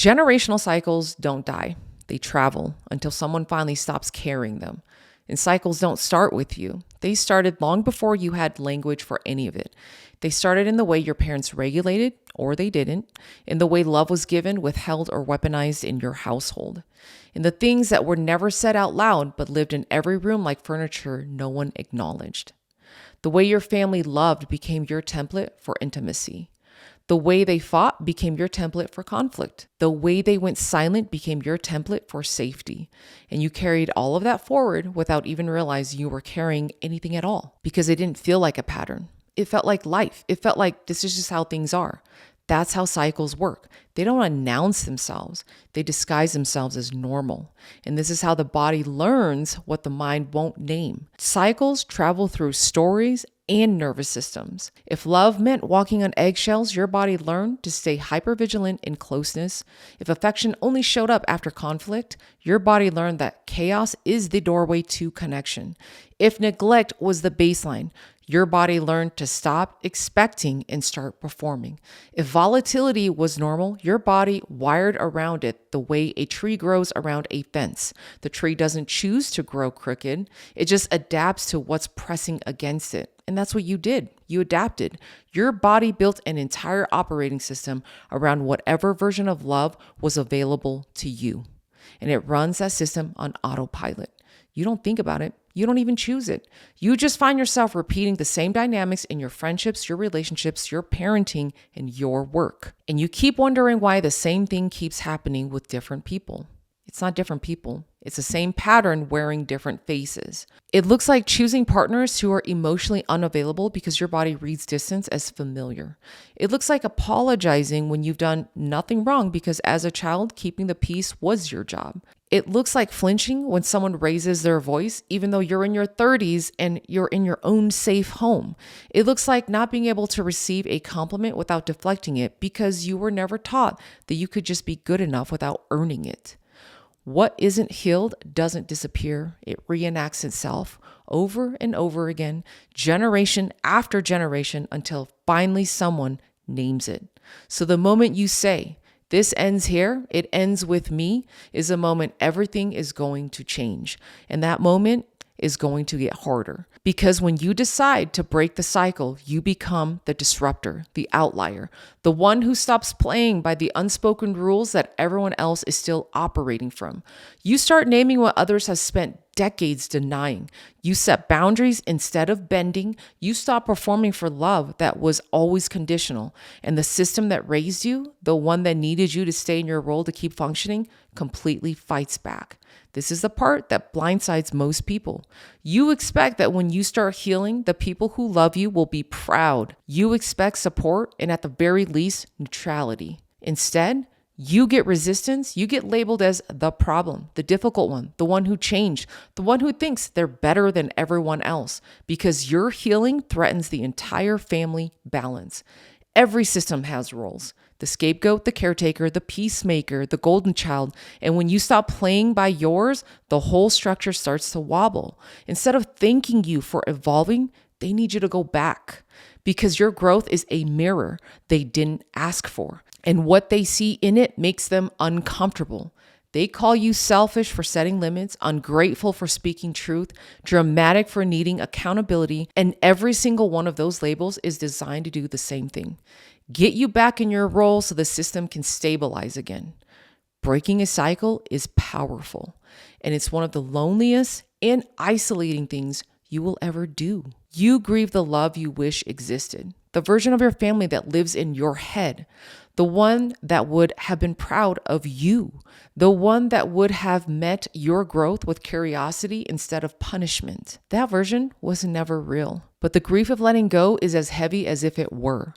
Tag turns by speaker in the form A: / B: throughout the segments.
A: Generational cycles don't die. They travel until someone finally stops carrying them. And cycles don't start with you. They started long before you had language for any of it. They started in the way your parents regulated, or they didn't, in the way love was given, withheld, or weaponized in your household, in the things that were never said out loud but lived in every room like furniture no one acknowledged. The way your family loved became your template for intimacy. The way they fought became your template for conflict. The way they went silent became your template for safety. And you carried all of that forward without even realizing you were carrying anything at all, because it didn't feel like a pattern. It felt like life. It felt like this is just how things are. That's how cycles work. They don't announce themselves. They disguise themselves as normal. And this is how the body learns what the mind won't name. Cycles travel through stories and nervous systems. If love meant walking on eggshells, your body learned to stay hypervigilant in closeness. If affection only showed up after conflict, your body learned that chaos is the doorway to connection. If neglect was the baseline, your body learned to stop expecting and start performing. If volatility was normal, your body wired around it the way a tree grows around a fence. The tree doesn't choose to grow crooked. It just adapts to what's pressing against it. And that's what you did. You adapted. Your body built an entire operating system around whatever version of love was available to you. And it runs that system on autopilot. You don't think about it. You don't even choose it. You just find yourself repeating the same dynamics in your friendships, your relationships, your parenting, and your work. And you keep wondering why the same thing keeps happening with different people. It's not different people. It's the same pattern wearing different faces. It looks like choosing partners who are emotionally unavailable because your body reads distance as familiar. It looks like apologizing when you've done nothing wrong because as a child, keeping the peace was your job. It looks like flinching when someone raises their voice, even though you're in your 30s and you're in your own safe home. It looks like not being able to receive a compliment without deflecting it because you were never taught that you could just be good enough without earning it. What isn't healed doesn't disappear. It reenacts itself over and over again, generation after generation, until finally someone names it. So the moment you say, "This ends here, it ends with me," is a moment everything is going to change. And that moment is going to get harder. Because when you decide to break the cycle, you become the disruptor, the outlier, the one who stops playing by the unspoken rules that everyone else is still operating from. You start naming what others have spent decades denying. You set boundaries instead of bending. You stop performing for love that was always conditional. And the system that raised you, the one that needed you to stay in your role to keep functioning, completely fights back. This is the part that blindsides most people. You expect that when you start healing, the people who love you will be proud. You expect support and at the very least, neutrality. Instead, you get resistance. You get labeled as the problem, the difficult one, the one who changed, the one who thinks they're better than everyone else, because your healing threatens the entire family balance. Every system has roles: the scapegoat, the caretaker, the peacemaker, the golden child. And when you stop playing by yours, the whole structure starts to wobble. Instead of thanking you for evolving, they need you to go back, because your growth is a mirror they didn't ask for. And what they see in it makes them uncomfortable. They call you selfish for setting limits, ungrateful for speaking truth, dramatic for needing accountability, and every single one of those labels is designed to do the same thing: get you back in your role so the system can stabilize again. Breaking a cycle is powerful, and it's one of the loneliest and isolating things you will ever do. You grieve the love you wish existed, the version of your family that lives in your head, the one that would have been proud of you, the one that would have met your growth with curiosity instead of punishment. That version was never real, but the grief of letting go is as heavy as if it were.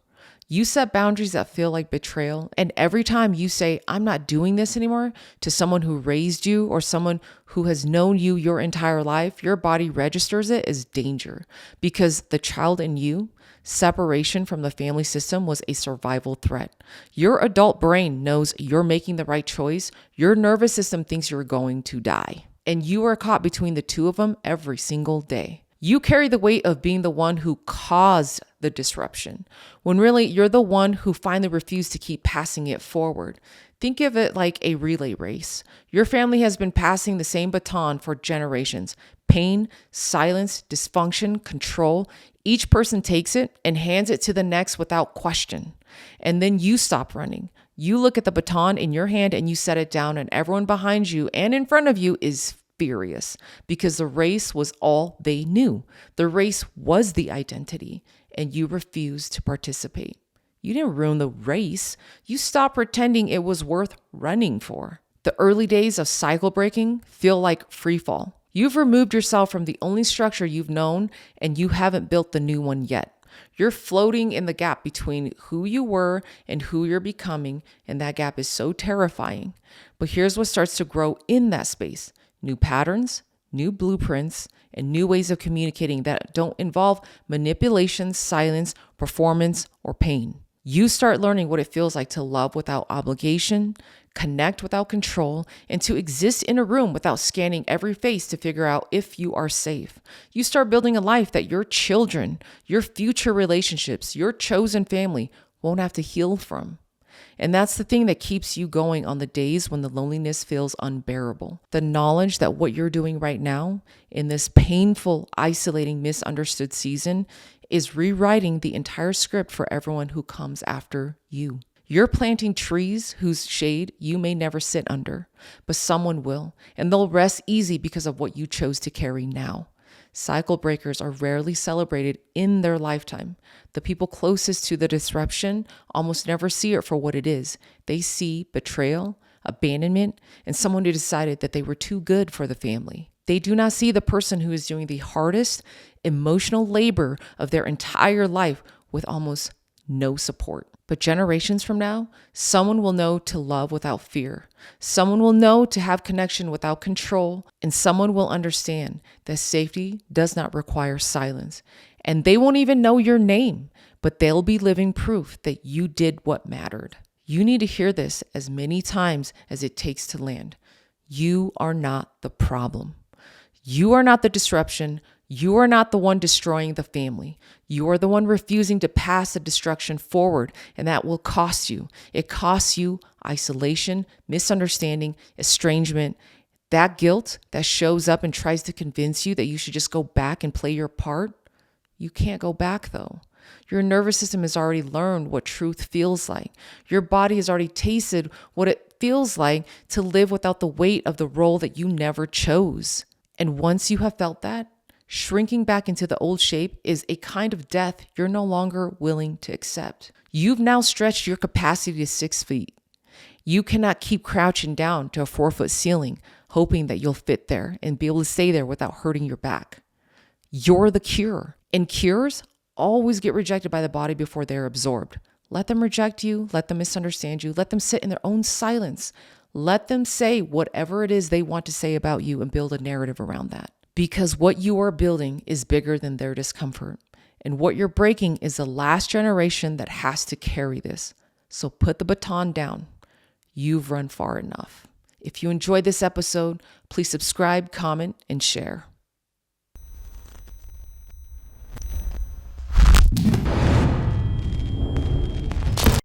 A: You set boundaries that feel like betrayal, and every time you say, "I'm not doing this anymore," to someone who raised you or someone who has known you your entire life, your body registers it as danger, because the child in you, separation from the family system, was a survival threat. Your adult brain knows you're making the right choice. Your nervous system thinks you're going to die, and you are caught between the two of them every single day. You carry the weight of being the one who caused the disruption, when really you're the one who finally refused to keep passing it forward. Think of it like a relay race. Your family has been passing the same baton for generations. Pain, silence, dysfunction, control. Each person takes it and hands it to the next without question. And then you stop running. You look at the baton in your hand and you set it down, and everyone behind you and in front of you is furious because the race was all they knew. The race was the identity, and you refused to participate. You didn't ruin the race. You stopped pretending it was worth running for. The early days of cycle breaking feel like free fall. You've removed yourself from the only structure you've known, and you haven't built the new one yet. You're floating in the gap between who you were and who you're becoming, and that gap is so terrifying. But here's what starts to grow in that space: new patterns, new blueprints, and new ways of communicating that don't involve manipulation, silence, performance, or pain. You start learning what it feels like to love without obligation, connect without control, and to exist in a room without scanning every face to figure out if you are safe. You start building a life that your children, your future relationships, your chosen family won't have to heal from. And that's the thing that keeps you going on the days when the loneliness feels unbearable. The knowledge that what you're doing right now in this painful, isolating, misunderstood season is rewriting the entire script for everyone who comes after you. You're planting trees whose shade you may never sit under, but someone will, and they'll rest easy because of what you chose to carry now. Cycle breakers are rarely celebrated in their lifetime. The people closest to the disruption almost never see it for what it is. They see betrayal, abandonment, and someone who decided that they were too good for the family. They do not see the person who is doing the hardest emotional labor of their entire life with almost no support. But generations from now, someone will know to love without fear. Someone will know to have connection without control. And someone will understand that safety does not require silence. And they won't even know your name, but they'll be living proof that you did what mattered. You need to hear this as many times as it takes to land. You are not the problem. You are not the disruption. You are not the one destroying the family. You are the one refusing to pass the destruction forward, and that will cost you. It costs you isolation, misunderstanding, estrangement, that guilt that shows up and tries to convince you that you should just go back and play your part. You can't go back though. Your nervous system has already learned what truth feels like. Your body has already tasted what it feels like to live without the weight of the role that you never chose. And once you have felt that, shrinking back into the old shape is a kind of death you're no longer willing to accept. You've now stretched your capacity to 6 feet. You cannot keep crouching down to a 4-foot ceiling, hoping that you'll fit there and be able to stay there without hurting your back. You're the cure. And cures always get rejected by the body before they're absorbed. Let them reject you. Let them misunderstand you. Let them sit in their own silence. Let them say whatever it is they want to say about you and build a narrative around that. Because what you are building is bigger than their discomfort. And what you're breaking is the last generation that has to carry this. So put the baton down. You've run far enough. If you enjoyed this episode, please subscribe, comment, and share.